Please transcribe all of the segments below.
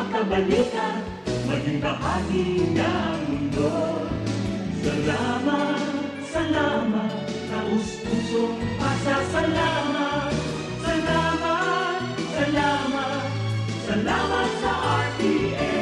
makabalikan, maging bahagi ng mundo. Salamat, salamat, taus-pusong pasasalamat. Salamat, salamat, salamat sa RTN.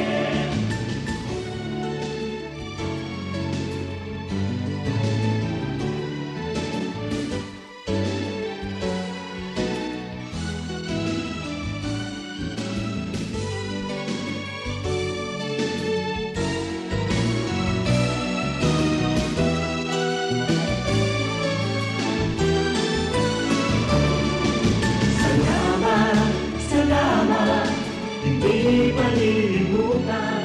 Hindi malilimutan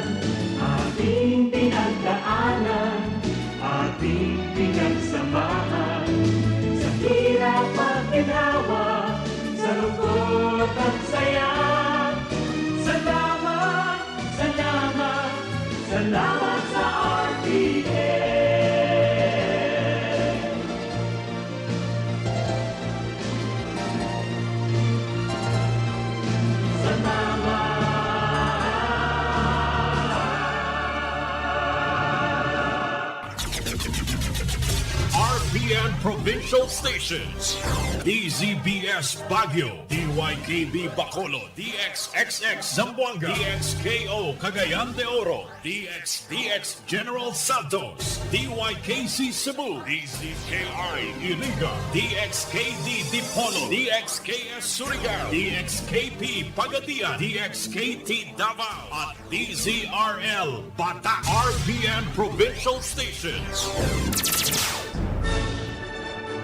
ating pinagdaanan, ating pinagsamahan. Sa hirap at ginawa, sa lungkot at saya. Salamat, salamat, salamat sa RTN. RPN Provincial Stations, DZBS Baguio, DYKB Bacolod, DXXX Zamboanga, DXKO Cagayan de Oro, DXDX General Santos, DYKC Cebu, DZKI Iliga, DXKD Dipolo, DXKS Surigao, DXKP Pagadian, DXKT Davao, at DZRL Bata. RPN Provincial Stations.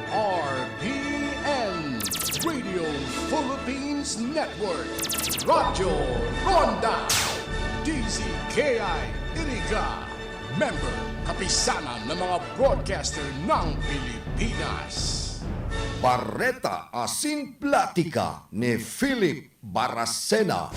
RPN Radio Philippines Network, Radyo Ronda, DZKI Iriga, member kapisanan ng mga broadcaster ng Pilipinas. Barreta Asin Platica ni Philip Baracena.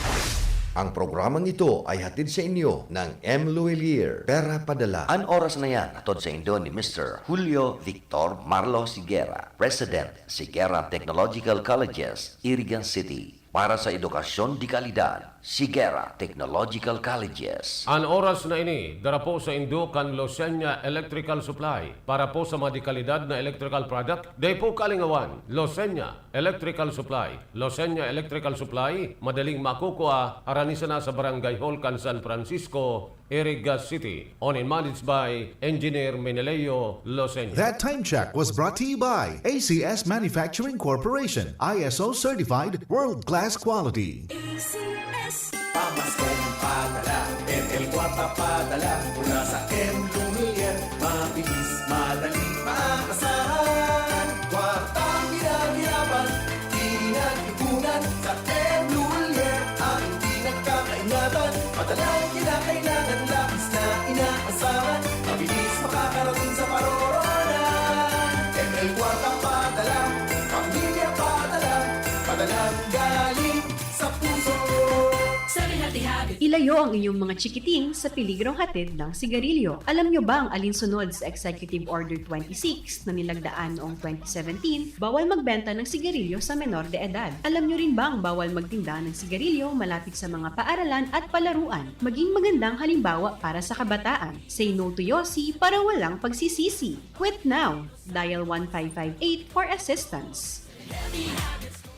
Ang programang ito ay hatid sa inyo ng M. Luelier, Pera Padala. An oras na yan, atod sa indo ni Mr. Julio Victor Marlo Siguera, President, Siguera Technological Colleges, Irigan City. Para sa edukasyon di kalidad, Siguera Technological Colleges. An oras na ini, dara po sa indo kan Losenya Electrical Supply. Para po sa mga di kalidad na electrical product, day po kalingawan, Losenya Electrical Supply. Losenya Electrical Supply, madaling makukuha, aranisan na sa Barangay Hall, kan San Francisco, Iriga City. Owned and managed by Engineer Meneleo Losenya. That time check was brought to you by ACS Manufacturing Corporation, ISO certified, world-class quality. Pamaskong padala, ML4 padala, mula sa M. Lumier, mabilis, madali, maaasahan. Kwartang ginagirapan, pinag-ipunan sa M. Lumier, ang hindi nagkakaingatan. Padalang kinakailangan, labis na inaasahan, mabilis makakarating sa paroroonan. ML4 padala, pamilya padala, padalang galing sa puso. Ilayo ang inyong mga chikiting sa piligrong hatid ng sigarilyo. Alam nyo ba ang alinsunod sa Executive Order 26 na nilagdaan noong 2017? Bawal magbenta ng sigarilyo sa menor de edad. Alam nyo rin ba ang bawal magtinda ng sigarilyo malapit sa mga paaralan at palaruan? Maging magandang halimbawa para sa kabataan. Say no to Yossi para walang pagsisisi. Quit now. Dial 1558 for assistance.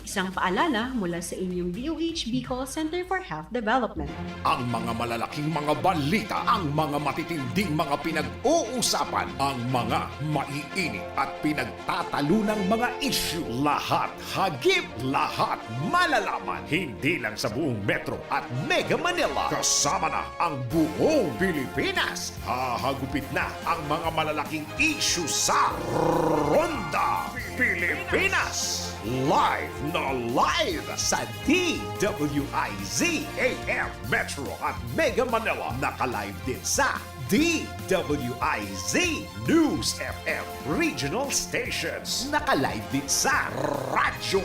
Isang paalala mula sa inyong DOH Bicol Center for Health Development. Ang mga malalaking mga balita, ang mga matitinding mga pinag-uusapan, ang mga maiinit at pinagtatalunang mga issue. Lahat hagip, lahat malalaman. Hindi lang sa buong Metro at Mega Manila. Kasama na ang buong Pilipinas. Hahagupit na ang mga malalaking issue sa Ronda Pilipinas. Live na live sa DWIZ AM Metro at Mega Manila. Naka-live din sa DWIZ News FM Regional Stations. Naka-live din sa Radyo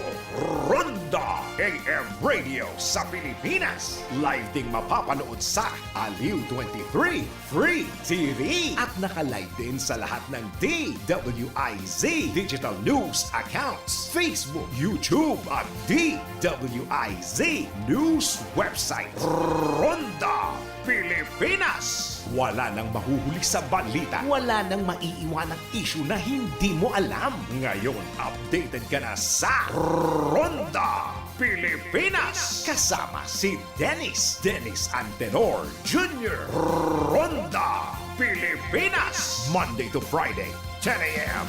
Ronda AM Radio sa Pilipinas. Live ding mapapanood sa Aliw 23 Free TV. At naka-live din sa lahat ng DWIZ Digital News accounts, Facebook, YouTube, at DWIZ News website. Ronda Pilipinas! Wala nang mahuhuli sa balita. Wala nang maiiwanang issue na hindi mo alam. Ngayon, updated ka na sa Ronda Pilipinas! Kasama si Dennis Antenor Jr. Ronda Pilipinas! Monday to Friday, 10 a.m.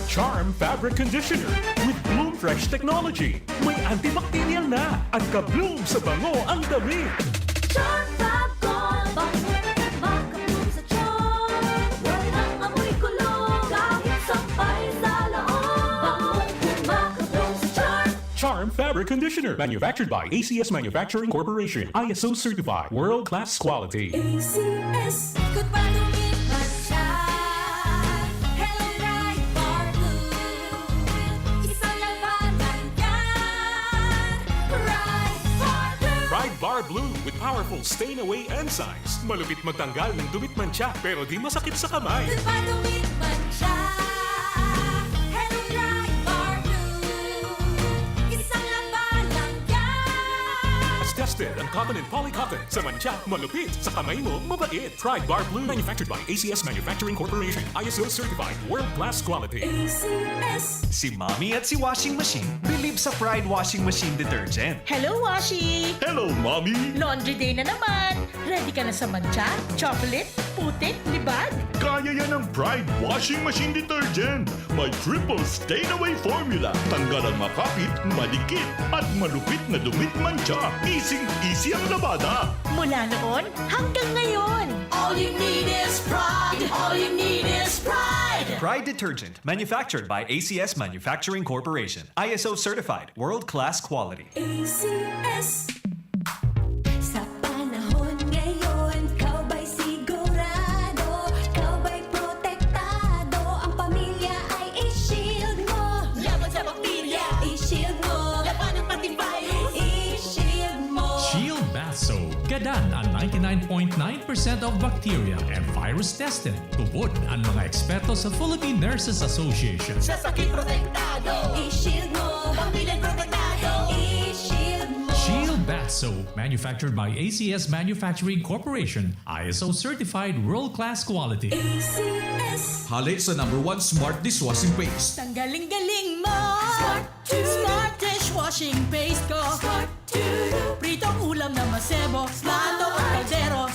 Charm Fabric Conditioner with Bloom Fresh Technology. May antibacterial na at ka-bloom sa bango ang damit. Charm Fabric Conditioner, manufactured by ACS Manufacturing Corporation, ISO certified, world-class quality. ACS, good pa dumit man siya. Hello, Ride Bar Blue. Isang labanan yan. Ride Bar Blue. Ride Bar Blue with powerful stain-away enzymes. Malupit magtanggal ng dumit mancha pero di masakit sa kamay. Good pa dumit man siya. Hello, Ride Bar Blue. Isang labanan yan. As tested ang cotton and polycotton. Sa mancha, malupit. Sa kamay mo, mabait. Ride Bar Blue, manufactured by ACS Manufacturing Corporation, ISO certified, world-class quality. ACS. Si Mommy at si Washing Machine believe sa Pride Washing Machine Detergent. Hello, Washi! Hello, Mommy! Laundry day na naman! Ready ka na sa mancha, chocolate, putik, libag? Kaya yan ang Pride Washing Machine Detergent. May triple stain-away formula. Tanggal ang makapit, madikit, at malupit na dumit mancha. Easy ang labada. Mula noon hanggang ngayon. All you need is pride. All you need is pride. Pride Detergent, manufactured by ACS Manufacturing Corporation. ISO certified, world-class quality. ACS. Sa panahon ngayon, kau ba'y sigurado? Kau ba'y protektado? Ang pamilya ay i-shield mo. Laban sa bakterya, i-shield mo. Laban ng pati virus, i-shield mo. Shield Bath Soap. Gadan ang 99.9% of bacteria and virus tested. Tubod ang mga eksperto sa Philippine Nurses Association. Sa sakit protektado, i-shield mo. Pamilya protektado, i-shield mo. Shield Bath Soap, manufactured by ACS Manufacturing Corporation, ISO certified world-class quality. ACS. Hali sa #1 Smart Dishwashing Paste. Tanggaling-galing mo! Smart to Smart dishwashing paste ko! Smart to Pritong ulam na masebo, plato at kaldero.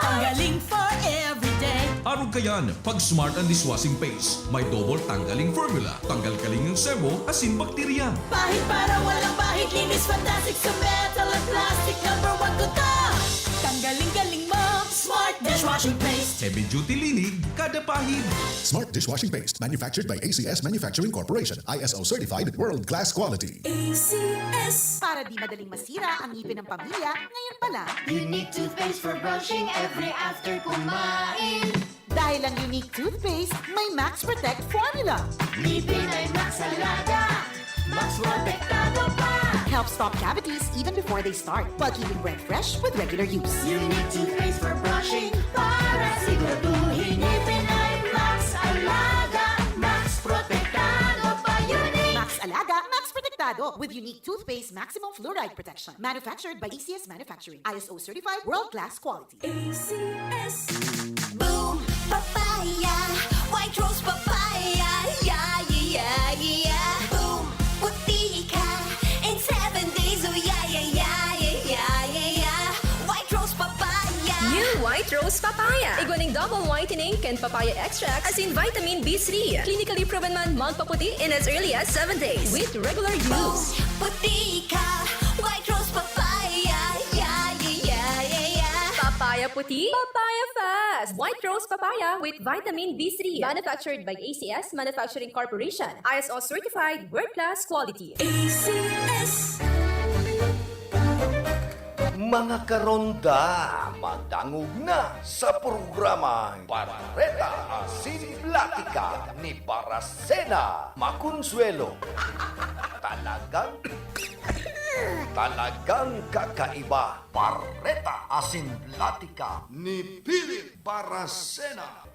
Tanggaling for everyday. Arog ka yan, pag Smart ang Dishwashing Paste. May double tanggaling formula. Tanggal kaling yung sebo, asin bakterya. Pahit para walang pahit, linis fantastic sa metal at plastic. #1 ko to! Tanggaling-galing mo! Smart dishwashing paste! Heavy duty linig, kada pahid. Smart Dishwashing Paste, manufactured by ACS Manufacturing Corporation, ISO certified, world-class quality. ACS. Para di madaling masira ang ngipin ng pamilya, ngayon pa lang. Unique toothpaste for brushing every after kumain. Dahil ang unique toothpaste, may Max Protect formula. Ngipin ay Max Alaga. Max protektado pa. Helps stop cavities even before they start, while keeping breath fresh with regular use. Unique toothpaste for brushing para siguraduhin ngipin ay Max Alaga. Max protektado pa. Unique. Max Alaga, Max Protectado with unique toothpaste maximum fluoride protection. Manufactured by ACS Manufacturing. ISO certified, world-class quality. ACS. Boom, papaya, white rose papaya, yeah, yeah, yeah. Boom, puti ka in 7 days, oh yeah, yeah, yeah, yeah, yeah, yeah. White rose papaya. New White Rose Papaya. Iguaning double whitening and papaya extract as in vitamin B3. Clinically proven man magpaputi in as early as 7 days with regular use. Puti ka, white rose papaya, yeah, yeah, yeah, yeah, yeah. Papaya puti, papaya fast. White Rose Papaya with vitamin B3. Manufactured by ACS Manufacturing Corporation. ISO certified, world-class quality. ACS. Mga karonda, magdangog na sa programang Barreta Asin Platica ni Baracena Maconsuelo. Talagang Talagang kakaiba. Barreta Asin Platica ni Philip Baracena.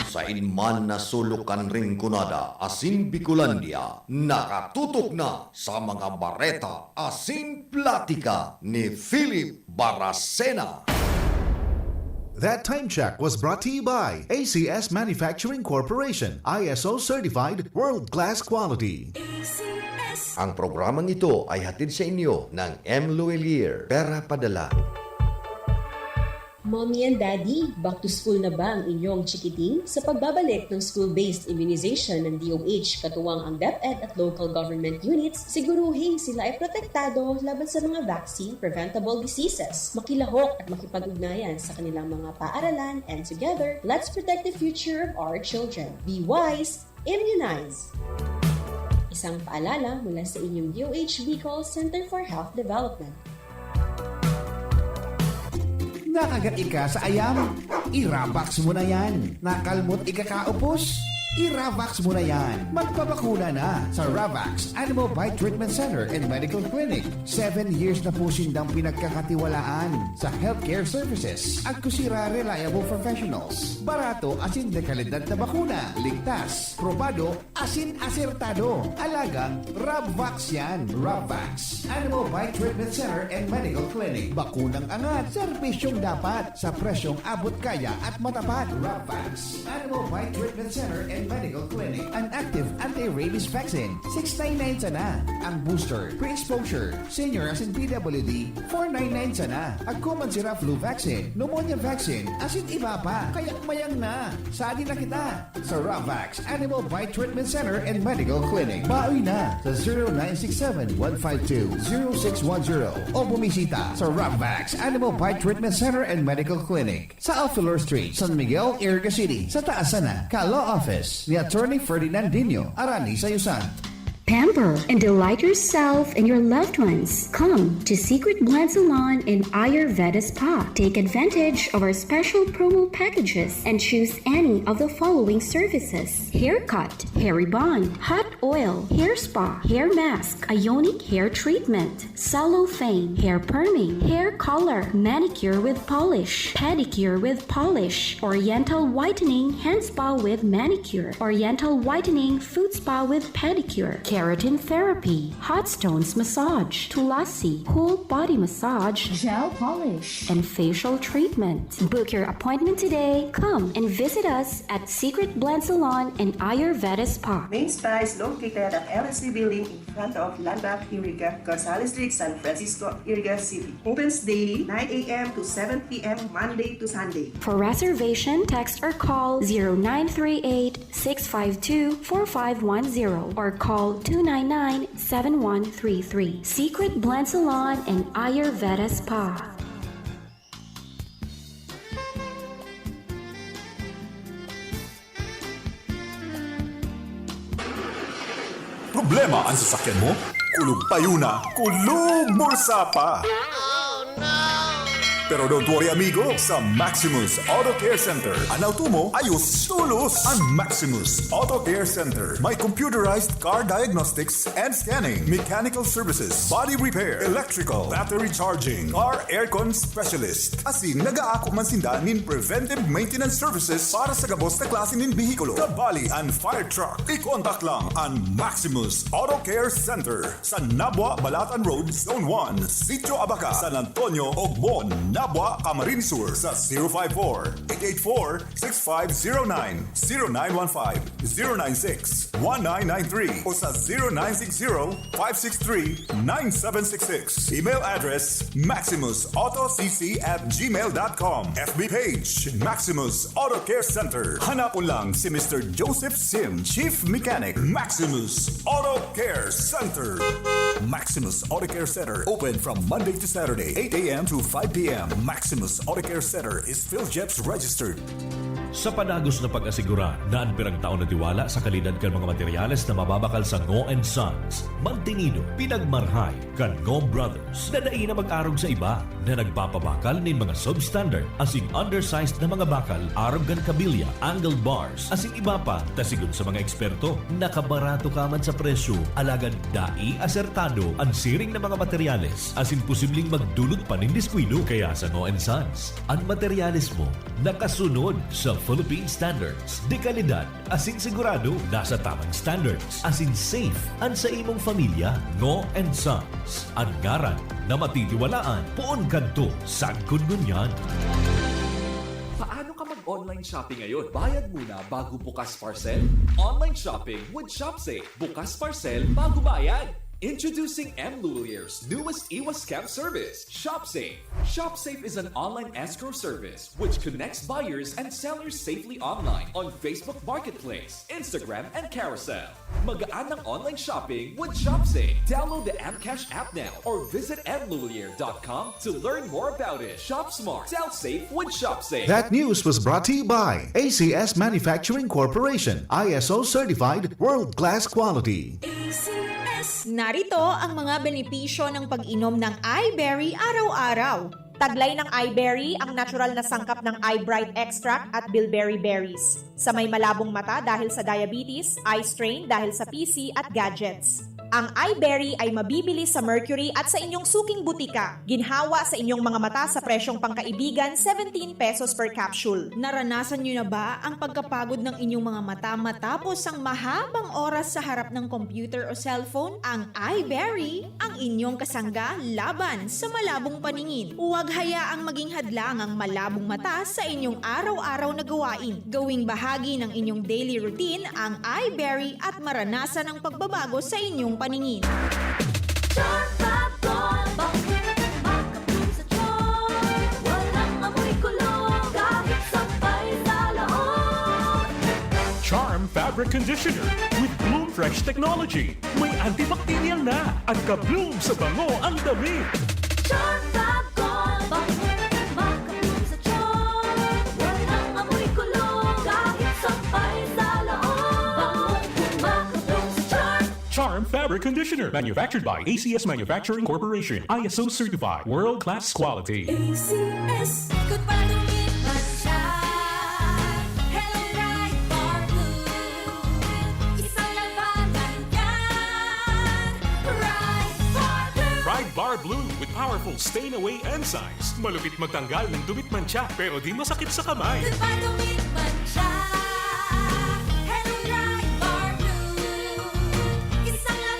Sa inman na sulukan ringkunada asin Bicolandia, nakatutok na sa mga bareta asin platika ni Philip Baracena. That time check was brought to you by ACS Manufacturing Corporation, ISO certified world-class quality. Ang programang ito ay hatid sa inyo ng M. Luelier, Pera Padala. Mommy and Daddy, back to school na ba ang inyong chikiting? Sa pagbabalik ng school-based immunization ng DOH katuwang ang DepEd at local government units, siguruhin sila ay protektado laban sa mga vaccine preventable diseases. Makilahok at makipag-ugnayan sa kanilang mga paaralan, and together, let's protect the future of our children. Be wise, immunize! Isang paalala mula sa inyong DOH Bicol Center for Health Development. Nakagat ka sa ayam? Iravax mo na yan. Nakalmot ikakaupos? Iravax mo na yan. Magpapakuna na sa Ravax Animal Bite Treatment Center and Medical Clinic. 7 years na po sindang pinagkakatiwalaan sa healthcare services at kusira reliable professionals. Barato asin de kalidad na bakuna. Ligtas, probado, asin asertado. Alagang Ravax yan. Ravax Animal Bite Treatment Center and Medical Clinic. Bakunang angat, serbisyong dapat sa presyong abot kaya at matapat. Ravax Animal Bite Treatment Center and Medical Clinic. An active anti-rabies vaccine, $699 sana. Ang booster, pre-exposure, senior as in PWD, $499 sana. Agkuman sira flu vaccine, pneumonia vaccine, asin iba pa. Kaya mayang na. Sadi na kita sa Ravax Animal Bite Treatment Center and Medical Clinic. Bawi na sa 0967-152-0610 o bumisita sa Ravax Animal Bite Treatment Center and Medical Clinic sa Alfalor Street, San Miguel, Iriga City. Sa taas sana, Ka-Law Office ni Attorney Ferdinandinho, Arani, Sayusan. Pamper and delight yourself and your loved ones. Come to Secret Blend Salon in Ayurveda Spa. Take advantage of our special promo packages and choose any of the following services: haircut, hair rebond, hot oil, hair spa, hair mask, ionic hair treatment, cellophane, hair perming, hair color, manicure with polish, pedicure with polish, oriental whitening hand spa with manicure, oriental whitening foot spa with pedicure, keratin therapy, hot stones massage, Tulasi, whole body massage, gel polish, and facial treatment. Book your appointment today. Come and visit us at Secret Blend Salon and Ayurveda Spa. Main Spa is located at LSC Building in front of Landmark Iriga, Gonzales Street, San Francisco, Iriga City. Opens daily 9 a.m. to 7 p.m. Monday to Sunday. For reservation, text or call 0938-652-4510 or call 299-7133. Secret Blend Salon and Ayurveda Spa. Problema ang sasakyan mo? Kulog tayo na, kulog bulsa pa! Pero don't worry amigo, sa Maximus Auto Care Center, ang auto mo ayos tulos. Ang Maximus Auto Care Center may computerized car diagnostics and scanning, mechanical services, body repair, electrical, battery charging, car aircon specialist. Asin nag-aako man sinda nin preventive maintenance services para sa gabos na klase nin bihikulo, kabali and fire truck. I-contact lang ang Maximus Auto Care Center sa Nabwa, Balatan Road, Zone 1, Sitio Abaca, San Antonio, Ogmon, Nabwa, Camarines Sur sa 054-884-6509, 0915-096-1993 o sa 0960-563-9766. Email address maximusautocc@gmail.com. FB page Maximus Auto Care Center. Hanapon lang si Mr. Joseph Sim, Chief Mechanic, Maximus Auto Care Center. Maximus Auto Care Center open from Monday to Saturday, 8 a.m. to 5 p.m. Maximus Auto Care Center is PhilJeps registered. Sa panagos na pag-asigura na ang pirang taon na tiwala sa kalidad kan mga materyales na mababakal sa Ngo & Sons, mantinido, pinagmarhay, kan Ngo Brothers, na na mag-arog sa iba na nagpapabakal nin mga substandard asing undersized na mga bakal, arog gan kabilya, angled bars, asing iba pa, tasigon sa mga eksperto, nakabarato ka man sa presyo, alagad dai asertado ang siring na mga materyales, asing posibleng magdulot pa nin diskwido. Kaya sa Ngo & Sons, ang materyales mo nakasunod sa Philippine standards. De kalidad, asin sigurado, nasa tamang standards. Asin safe, ang sa imong pamilya. Ngo & Sons, ang ngaran na matitiwalaan. Poon kanto, sagkod ngunyan. Paano ka mag-online shopping ngayon? Bayad muna bago bukas parcel? Online shopping with ShopSafe. Bukas parcel bago bayad. Introducing M. Lulier's newest iwas scam service, ShopSafe. ShopSafe is an online escrow service which connects buyers and sellers safely online on Facebook Marketplace, Instagram, and Carousel. Magaan ng online shopping with ShopSafe. Download the Mcash app now or visit mlulier.com to learn more about it. Shop smart, sell safe with ShopSafe. That news was brought to you by ACS Manufacturing Corporation, ISO certified world-class quality. Narito ang mga benepisyo ng pag-inom ng iBerry araw-araw. Taglay ng iBerry ang natural na sangkap ng iBright extract at bilberry berries. Sa may malabong mata dahil sa diabetes, eye strain dahil sa PC at gadgets. Ang iBerry ay mabibili sa Mercury at sa inyong suking butika. Ginhawa sa inyong mga mata sa presyong pangkaibigan, 17 pesos per capsule. Naranasan nyo na ba ang pagkapagod ng inyong mga mata matapos ang mahabang oras sa harap ng computer o cellphone? Ang iBerry ang inyong kasangga laban sa malabong paningin. Huwag hayaang maging hadlang ang malabong mata sa inyong araw-araw na gawain. Gawing bahagi ng inyong daily routine ang iBerry at maranasan ang pagbabago sa inyong paningin. Charm Fabric Conditioner with Bloom Fresh Technology. May antibacterial na at ka-bloom sa bango ang damit. Charm Fabcol, makabloom sa charm. Walang amoy kulong, kahit sampay sa loob. Makabloom sa charm. Charm Fabric Conditioner, manufactured by ACS Manufacturing Corporation, ISO certified, world-class quality. ACS, good pa dumit man siya. Hello, Bright Bar Blue. Isang labanan yan. Bright Bar Blue. Bright Bar Blue with powerful stain-away enzymes. Malupit magtanggal ng dumit mancha pero di masakit sa kamay. Good pa dumit man siya. Hello, Bright Bar Blue. Isang labanan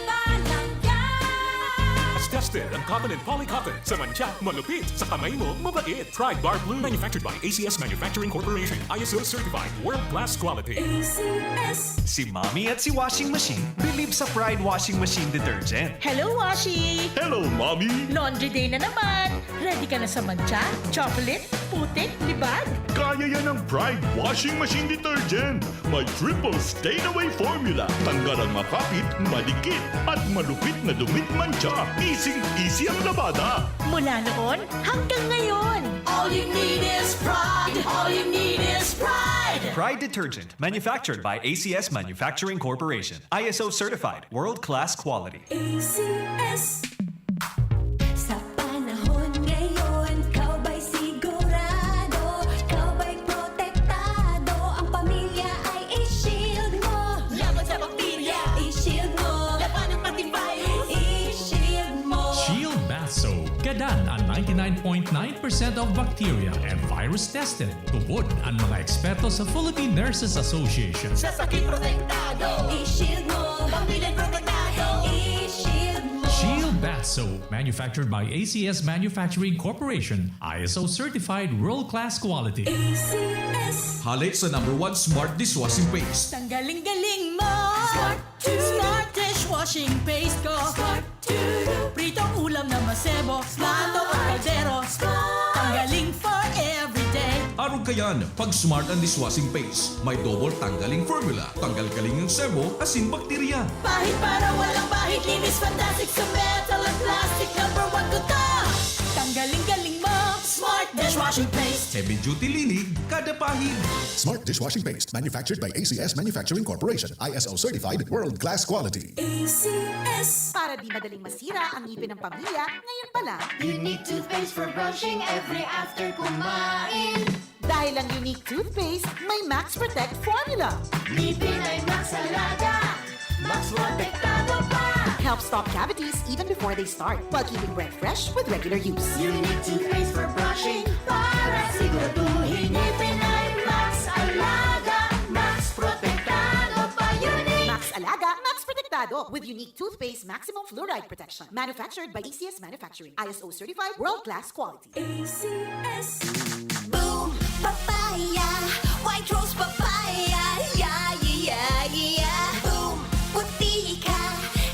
trusted ang cotton and polycotton. Sa mancha, malupit. Sa kamay mo, mabait. Pride Bar Blue. Manufactured by ACS Manufacturing Corporation. ISO certified. World-class quality. ACS. Si Mommy at si Washing Machine believe sa Pride Washing Machine Detergent. Hello, Washi! Hello, Mommy! Laundry day na naman! Ready ka na sa mancha, chocolate, putik, libag? Kaya yan ang Pride Washing Machine Detergent. May triple stain-away formula. Tanggal ang makapit, madikit, at malupit na dumit mancha. Easy ang labada. Mula noon hanggang ngayon. All you need is pride. All you need is pride. Pride Detergent. Manufactured by ACS Manufacturing Corporation. ISO certified. World-class quality. ACS. Sa panahon ngayon, kau ba'y sigurado? Kau ba'y protektado? Ang pamilya ay i-shield mo. Laban sa bakterya. I-shield mo. Laban ng pating virus. I-shield mo. Shield Bath Soap. Gadan ang 99.9% of bacteria and virus tested. Tubod ang mga eksperto sa Philippine Nurses Association. Sa sakit protektado. I-shield mo. Pamilyang protektado. I-shield mo. Shield Bath Soap, manufactured by ACS Manufacturing Corporation, ISO certified world-class quality. ACS. Halit sa #1 Smart Dishwashing Paste. Tanggaling-galing mo. Smart dishwashing paste ko. Pritong ulam na masebo. Plato at kaldero. Tanggaling for everyday. Arog kayan, pag Smart ang Dishwashing Paste, may double tanggaling formula. Tanggal-galing ng sebo, asin bakterya. Pahit para walang bahid. Linis fantastic sa metal at plastic. #1 ko to. Tanggaling-galing mo. Smart dishwashing paste. Heavy duty linig, kada pahid. Smart Dishwashing Paste, manufactured by ACS Manufacturing Corporation. ISO certified, world-class quality. ACS. Para di madaling masira ang ngipin ng pamilya, ngayon pa lang. Unique toothpaste for brushing every after kumain. Dahil ang unique toothpaste, may Max Protect formula. Ngipin ay Max Alaga. Max protektado pa. Helps stop cavities even before they start, while keeping breath fresh with regular use. Unique toothpaste for brushing para siguraduhin ngipin ay Max Alaga. Max protektado pa. Unique. Max Alaga, Max Protectado with unique toothpaste maximum fluoride protection. Manufactured by ACS Manufacturing. ISO certified world-class quality. ACS. Boom, papaya, white rose papaya, yeah, yeah, yeah. Boom, puti ka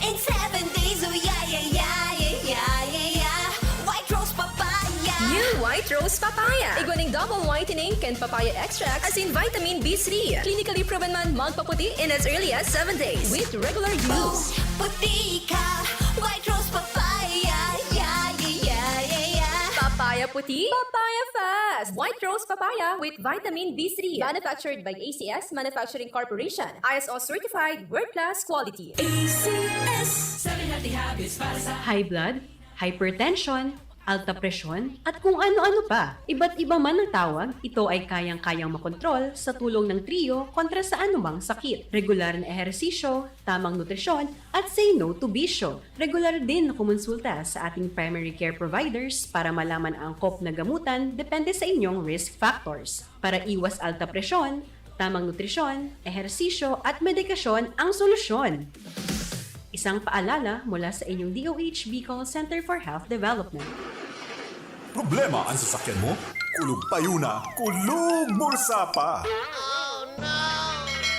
in 7 days, oh yeah, yeah, yeah, yeah, yeah, yeah. White rose papaya. New White Rose Papaya. Iguaning double whitening and papaya extract as in vitamin B3. Clinically proven man magpaputi in as early as 7 days with regular Boom, use. puti ka, white rose papaya, yeah, yeah, yeah, yeah, yeah. Papaya puti, papaya fast. White Rose Papaya with vitamin B3. Manufactured by ACS Manufacturing Corporation. ISO certified world-class quality. ACS. 7 healthy habits para sa High blood, hypertension, alta presyon, at kung ano-ano pa. Iba't iba man ang tawag, ito ay kayang-kayang makontrol sa tulong ng trio kontra sa anumang sakit. Regular na ehersisyo, tamang nutrisyon, at say no to bisyo. Regular din na kumonsulta sa ating primary care providers para malaman ang angkop na gamutan depende sa inyong risk factors. Para iwas alta presyon, tamang nutrisyon, ehersisyo, at medikasyon ang solusyon. Isang paalala mula sa inyong DOH Bicol Center for Health Development. Problema ang sasakyan mo? Kulog payo na, kulog bulsa pa!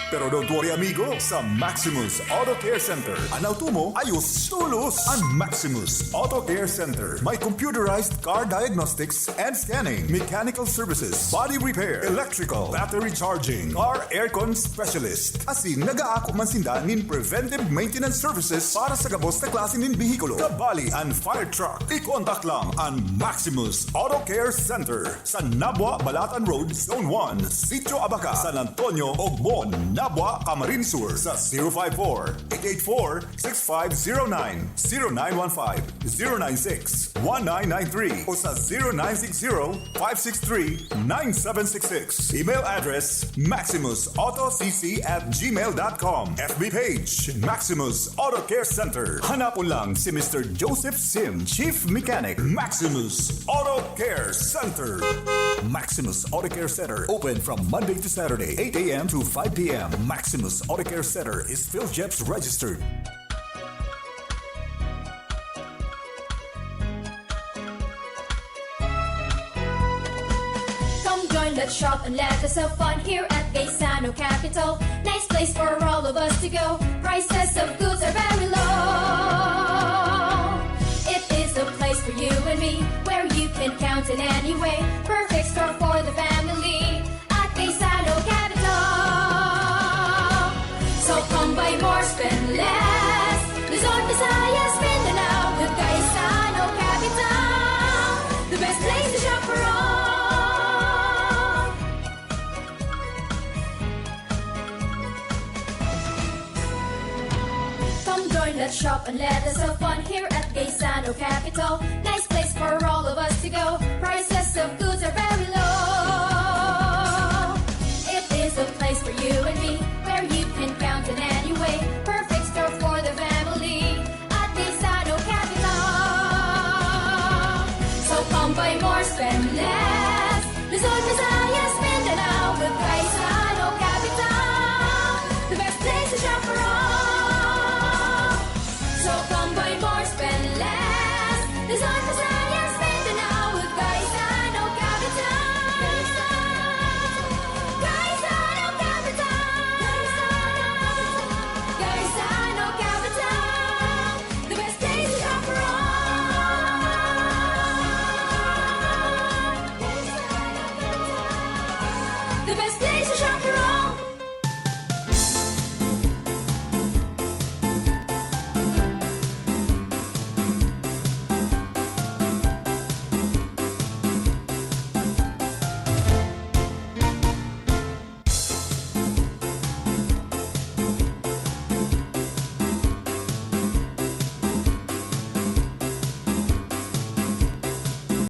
Pero don't worry amigo, sa Maximus Auto Care Center, ang auto mo ayos tulos. Ang Maximus Auto Care Center may computerized car diagnostics and scanning, mechanical services, body repair, electrical, battery charging, car aircon specialist. Asin nag-aako man sinda nin preventive maintenance services para sa gabos na klase nin bihikulo, kabali and fire truck. I-contact lang ang Maximus Auto Care Center sa Nabwa, Balatan Road, Zone 1, Sitio Abaca, San Antonio, Ogmon, Nabwa, Camarines Sur sa 054-884-6509, 0915-096-1993 o sa 0960-563-9766. Email address maximusautocc@gmail.com. FB page Maximus Auto Care Center. Hanapon lang si Mr. Joseph Sim, Chief Mechanic, Maximus Auto Care Center. Maximus Auto Care Center, open from Monday to Saturday, 8 a.m. to 5 p.m. Maximus Auto Care Center is PhilJeps registered. let's shop and let us have fun here at Gaisano Capital. Nice place for all of us to go. Prices of goods are very low. It is a place for you and me, where you can count in any way. Perfect store for the family at Gaisano Capital. So come buy more, spend less. Luzon, Visayas, Mindanao with Gaisano Capital. The best place to shop for all. Come join, let's shop and let us have fun here at Gaisano Capital. Nice place for all of us to go. Prices of goods are very low. It is a place for you and me,